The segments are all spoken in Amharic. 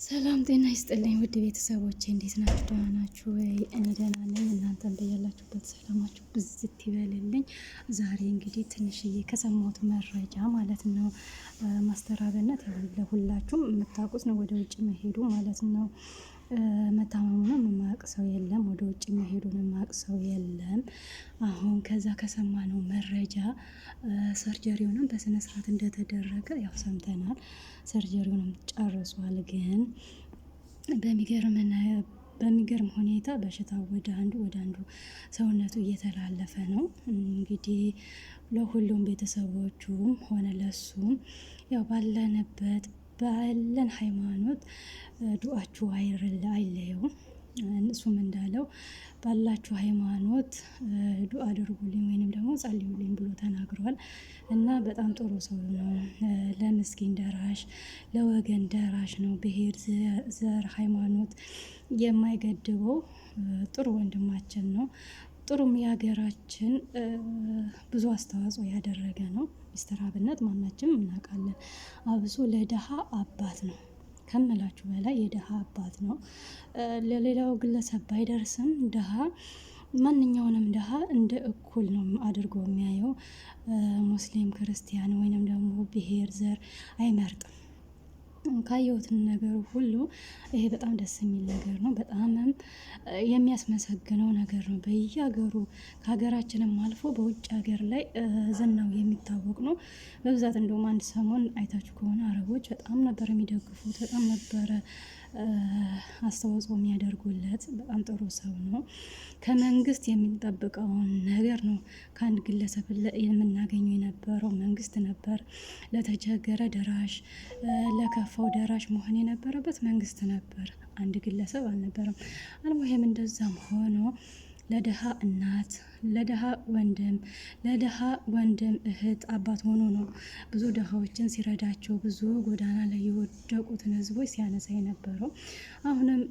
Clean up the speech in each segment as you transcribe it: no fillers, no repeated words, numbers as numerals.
ሰላም ጤና ይስጥልኝ ውድ ቤተሰቦቼ እንዴት ናችሁ? ደህና ናችሁ ወይ? እኔ ደህና ነኝ። እናንተም በያላችሁበት ሰላማችሁ ብዝት ይበልልኝ። ዛሬ እንግዲህ ትንሽዬ ከሰማሁት መረጃ ማለት ነው ማስተር አብነት ለሁላችሁም የምታውቁት ነው፣ ወደ ውጭ መሄዱ ማለት ነው። መታመሙንም የማያውቅ ሰው የለም፣ ወደ ውጭ መሄዱን የማያውቅ ሰው የለም። አሁን ከዛ ከሰማነው መረጃ ሰርጀሪውንም በስነ ስርዓት እንደተደረገ ያው ሰምተናል። ሰርጀሪውንም ጨርሷል። ግን በሚገርም ሁኔታ በሽታው ወደ አንዱ ሰውነቱ እየተላለፈ ነው። እንግዲህ ለሁሉም ቤተሰቦቹም ሆነ ለሱም ያው ባለን ሃይማኖት ዱአችሁ አይለየው። እሱም እንዳለው ባላችሁ ሃይማኖት ዱአ አድርጉልኝ ወይንም ደግሞ ጸልዩልኝ ብሎ ተናግሯል። እና በጣም ጥሩ ሰው ነው። ለምስኪን ደራሽ፣ ለወገን ደራሽ ነው። ብሔር፣ ዘር፣ ሃይማኖት የማይገድበው ጥሩ ወንድማችን ነው። ጥሩም የሀገራችን ብዙ አስተዋጽኦ ያደረገ ነው። ሚስተር አብነት ማናችንም እናውቃለን። አብሶ ለደሃ አባት ነው ከምላችሁ በላይ የደሃ አባት ነው። ለሌላው ግለሰብ ባይደርስም ደሃ ማንኛውንም ደሃ እንደ እኩል ነው አድርጎ የሚያየው። ሙስሊም፣ ክርስቲያን ወይንም ደግሞ ብሔር፣ ዘር አይመርጥም። ካየሁትን ነገር ሁሉ ይሄ በጣም ደስ የሚል ነገር ነው። በጣምም የሚያስመሰግነው ነገር ነው። በየሀገሩ ከሀገራችንም አልፎ በውጭ ሀገር ላይ ዝናው የሚታወቅ ነው። በብዛት እንደውም አንድ ሰሞን አይታችሁ ከሆነ አረቦች በጣም ነበር የሚደግፉት፣ በጣም ነበረ አስተዋጽኦ የሚያደርጉለት። በጣም ጥሩ ሰው ነው። ከመንግስት የሚጠብቀውን ነገር ነው ከአንድ ግለሰብ የምናገኘው የነበረው። መንግስት ነበር ለተቸገረ ደራሽ፣ ለከፋው ደራሽ መሆን የነበረበት መንግስት ነበር፣ አንድ ግለሰብ አልነበረም። አልሙሄም እንደዛም ሆኖ ለደሃ እናት፣ ለደሃ ወንድም እህት፣ አባት ሆኖ ነው ብዙ ደሃዎችን ሲረዳቸው፣ ብዙ ጎዳና ላይ የወደቁትን ህዝቦች ሲያነሳ የነበረው። አሁንም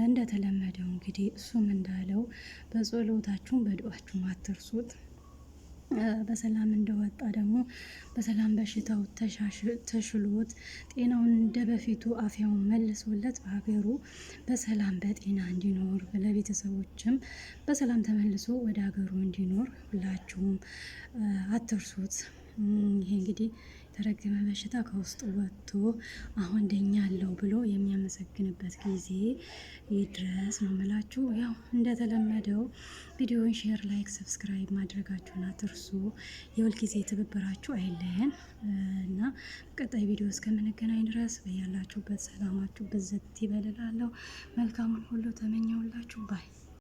እንደተለመደው እንግዲህ እሱም እንዳለው በጸሎታችሁም በዱአችሁም አትርሱት። በሰላም እንደወጣ ደግሞ በሰላም በሽታው ተሽሎት ጤናውን እንደ በፊቱ አፍያውን መልሶለት በሀገሩ በሰላም በጤና እንዲኖር፣ ለቤተሰቦችም በሰላም ተመልሶ ወደ ሀገሩ እንዲኖር ሁላችሁም አትርሱት። ይሄ እንግዲህ የተረገመ በሽታ ከውስጡ ወጥቶ አሁን ድኛለሁ ብሎ የሚያመሰግንበት ጊዜ ይድረስ ነው የምላችሁ። ያው እንደተለመደው ቪዲዮውን ሼር፣ ላይክ፣ ሰብስክራይብ ማድረጋችሁን አትርሱ። የሁልጊዜ ትብብራችሁ አይለየን እና ቀጣይ ቪዲዮ እስከምንገናኝ ድረስ በያላችሁበት ሰላማችሁ ብዝት ይበልላለሁ። መልካሙን ሁሉ ተመኘውላችሁ ባይ